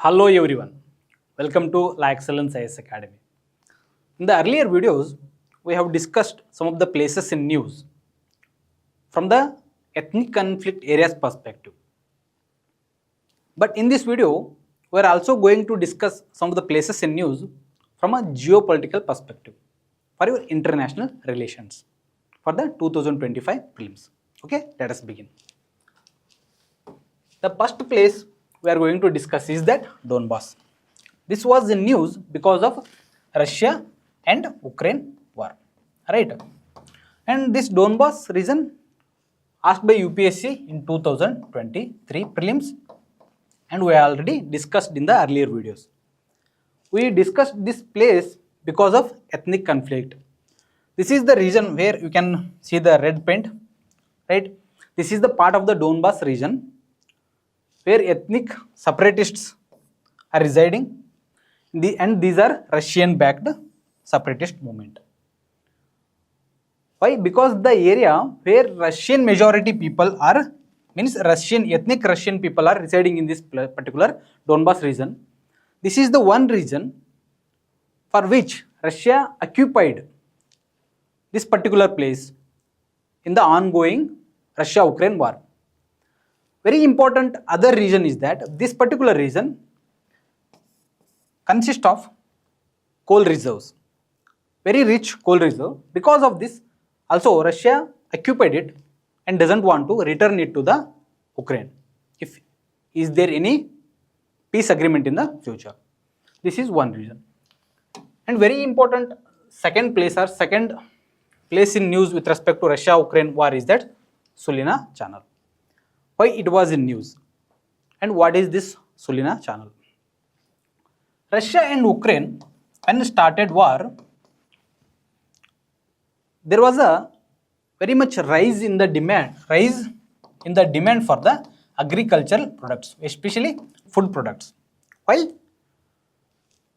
Hello everyone, welcome to Laexcellence IAS Academy. In the earlier videos, we have discussed some of the places in news from the ethnic conflict areas perspective. But in this video, we are also going to discuss some of the places in news from a geopolitical perspective for your international relations for the 2025 prelims. Okay, let us begin. The first place we are going to discuss is that Donbas. This was in news because of Russia and Ukraine war, right? And this Donbas region asked by UPSC in 2023 prelims, and we already discussed in the earlier videos. We discussed this place because of ethnic conflict. This is the region where you can see the red paint, right? This is the part of the Donbas region where ethnic separatists are residing, and these are Russian-backed separatist movement. Why? Because the area where Russian majority people are, means ethnic Russian people are residing in this particular Donbas region. This is the one region for which Russia occupied this particular place in the ongoing Russia-Ukraine war. Very important other reason is that this particular region consists of coal reserves, very rich coal reserve. Because of this, also Russia occupied it and doesn't want to return it to the Ukraine. Is there any peace agreement in the future? This is one reason. And very important second place in news with respect to Russia-Ukraine war is that Sulina channel. Why it was in news, and what is this Sulina channel? Russia and Ukraine, when started war, there was a very much rise in the demand for the agricultural products, especially food products. While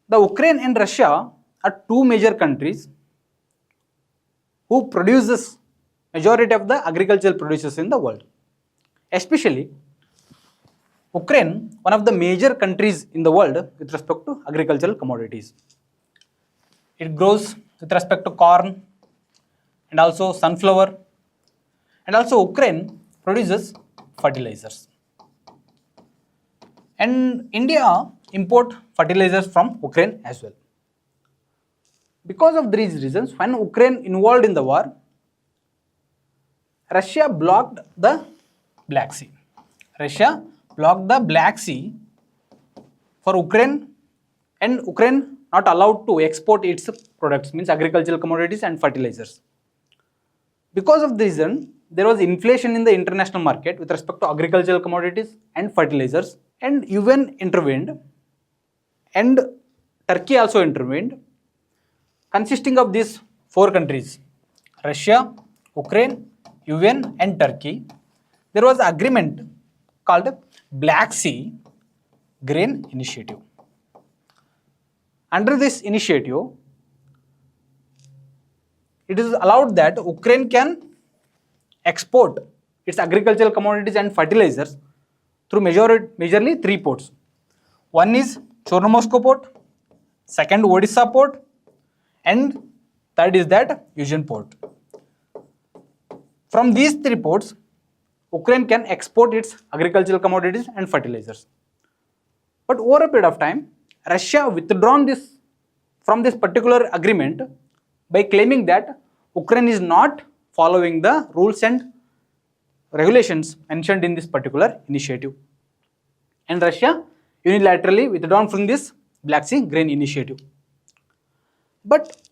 the Ukraine and Russia are two major countries who produces majority of the agricultural producers in the world. Especially Ukraine, one of the major countries in the world with respect to agricultural commodities. It grows with respect to corn and also sunflower, and also Ukraine produces fertilizers. And India import fertilizers from Ukraine as well. Because of these reasons, when Ukraine involved in the war, Russia blocked the Black Sea. Russia blocked the Black Sea for Ukraine, and Ukraine not allowed to export its products, means agricultural commodities and fertilizers. Because of this reason, there was inflation in the international market with respect to agricultural commodities and fertilizers, and UN intervened, and Turkey also intervened, consisting of these four countries: Russia, Ukraine, UN and Turkey. There was an agreement called Black Sea Grain Initiative. Under this initiative, it is allowed that Ukraine can export its agricultural commodities and fertilizers through majorly three ports. One is Chornomorsk port, second Odisha port, and third is that Yuzhny port. From these three ports, Ukraine can export its agricultural commodities and fertilizers. But over a period of time, Russia withdrawn from this particular agreement by claiming that Ukraine is not following the rules and regulations mentioned in this particular initiative. And Russia unilaterally withdrawn from this Black Sea Grain Initiative. But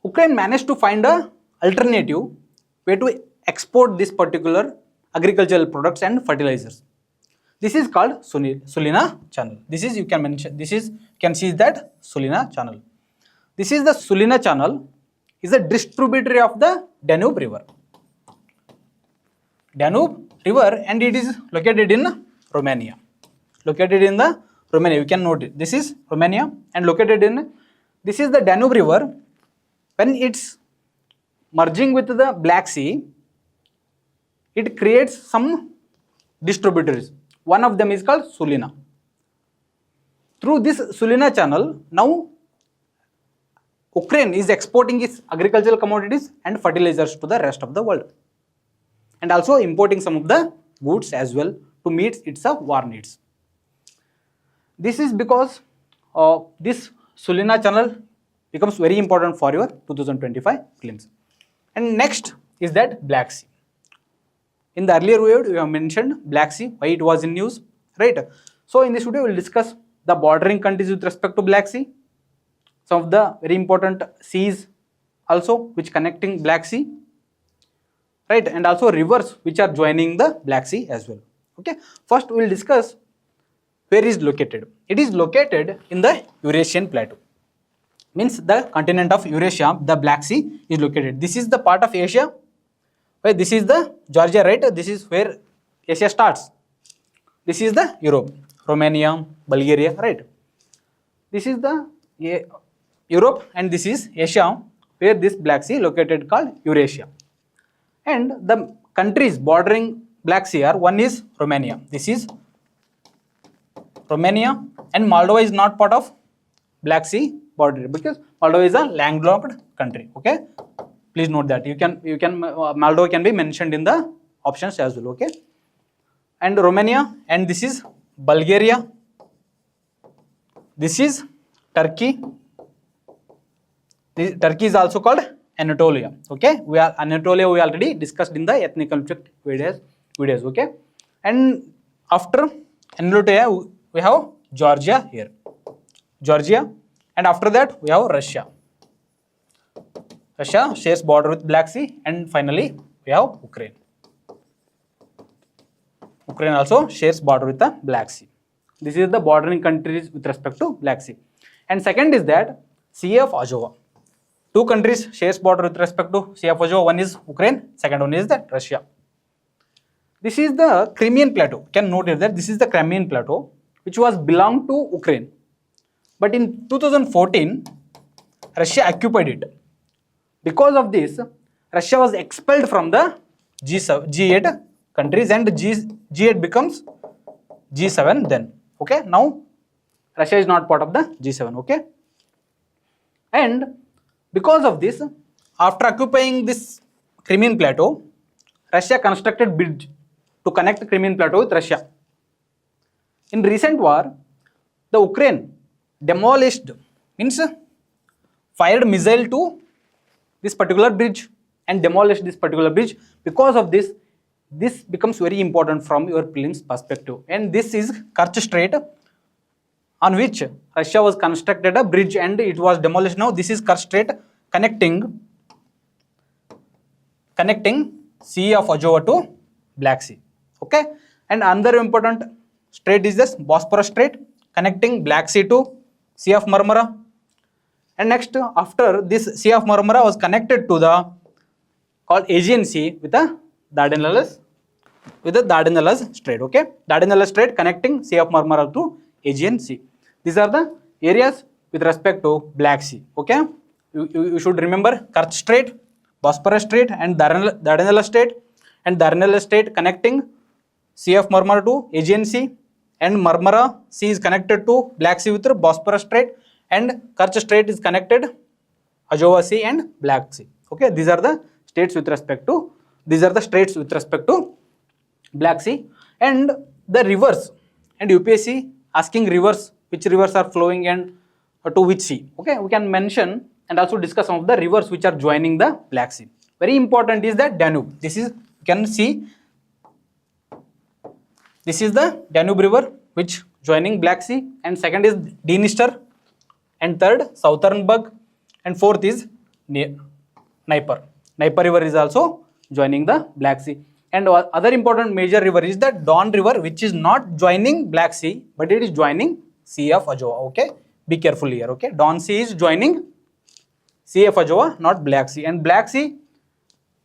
Ukraine managed to find an alternative way to export this particular agricultural products and fertilizers. This is called Sulina channel. You can see that Sulina channel. This is the Sulina channel, is a distributary of the Danube River. And it is located in Romania. You can note it. This is Romania and this is the Danube River. When it's merging with the Black Sea, it creates some distributaries. One of them is called Sulina. Through this Sulina channel, now Ukraine is exporting its agricultural commodities and fertilizers to the rest of the world, and also importing some of the goods as well to meet its war needs. This is because this Sulina channel becomes very important for your 2025 prelims. And next is that Black Sea. In the earlier video, we have mentioned Black Sea, why it was in news, right? So in this video, we will discuss the bordering countries with respect to Black Sea, some of the very important seas also which connecting Black Sea, right? And also rivers which are joining the Black Sea as well. Okay. First, we will discuss where it is located. It is located in the Eurasian plateau. Means the continent of Eurasia, the Black Sea is located. This is the part of Asia. Where this is the Georgia, right? This is where Asia starts. This is the Europe, Romania, Bulgaria, right? This is the Europe and this is Asia, where this Black Sea located called Eurasia. And the countries bordering Black Sea are, one is Romania. This is Romania, and Moldova is not part of Black Sea border because Moldova is a landlocked country. Okay, please note that you can Moldova can be mentioned in the options as well. Okay, and Romania, and this is Bulgaria. This is Turkey. Turkey is also called Anatolia. Okay, Anatolia we already discussed in the ethnic conflict videos. Okay, and after Anatolia we have Georgia here, Georgia, and after that we have Russia. Russia shares border with Black Sea, and finally we have Ukraine. Ukraine also shares border with the Black Sea. This is the bordering countries with respect to Black Sea. And second is that Sea of Azov. Two countries shares border with respect to Sea of Azov. One is Ukraine, second one is that Russia. This is the Crimean Plateau. You can note that this is the Crimean Plateau, which was belonged to Ukraine. But in 2014, Russia occupied it. Because of this, Russia was expelled from the G8 countries, and G8 becomes G7 then. Okay, now Russia is not part of the G7. Okay, and because of this, after occupying this Crimean Plateau, Russia constructed bridge to connect the Crimean Plateau with Russia. In recent war, the Ukraine demolished, means fired missile to this particular bridge and demolished this particular bridge. Because of this, this becomes very important from your prelims perspective. And this is Kerch Strait, on which Russia was constructed a bridge and it was demolished. Now this is Kerch Strait connecting Sea of Azov to Black Sea. Okay, and another important strait is this Bosphorus Strait connecting Black Sea to Sea of Marmara. And next, after this Sea of Marmara was connected to the called Aegean Sea with the Dardanelles Strait. Okay, Dardanelles Strait connecting Sea of Marmara to Aegean Sea. These are the areas with respect to Black Sea. Okay, you should remember Kerch Strait, Bosphorus Strait, and Dardanelles Strait, and Dardanelles Strait connecting Sea of Marmara to Aegean Sea, and Marmara Sea is connected to Black Sea with Bosphorus Strait, and Kerch Strait is connected Azov Sea and Black Sea. Okay, these are the states with respect to Black Sea. And the rivers, and UPSC asking rivers, which rivers are flowing and to which sea. Okay, we can mention and also discuss some of the rivers which are joining the Black Sea. Very important is the Danube. This is, you can see, this is the Danube river which joining Black Sea, and second is Dniester, and third Southern Bug, and fourth is Dnieper. Dnieper river is also joining the Black Sea. And other important major river is the Don river, which is not joining Black Sea, but it is joining Sea of Azov. Okay, be careful here. Okay, Don Sea is joining Sea of Azov, not Black Sea. And Black Sea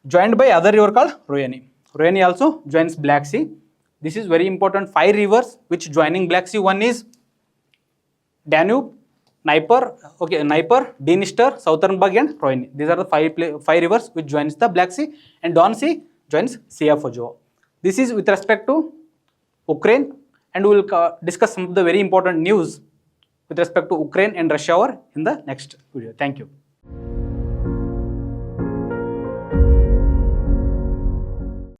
joined by other river called Royani. Royani also joins Black Sea. This is very important. 5 rivers which joining Black Sea. One is Danube, Dnieper, Dniester, Southern Bug, and Royani. These are the 5 rivers which joins the Black Sea, and Don Sea joins Sea of Azov. This is with respect to Ukraine, and we will discuss some of the very important news with respect to Ukraine and Russia war in the next video. Thank you.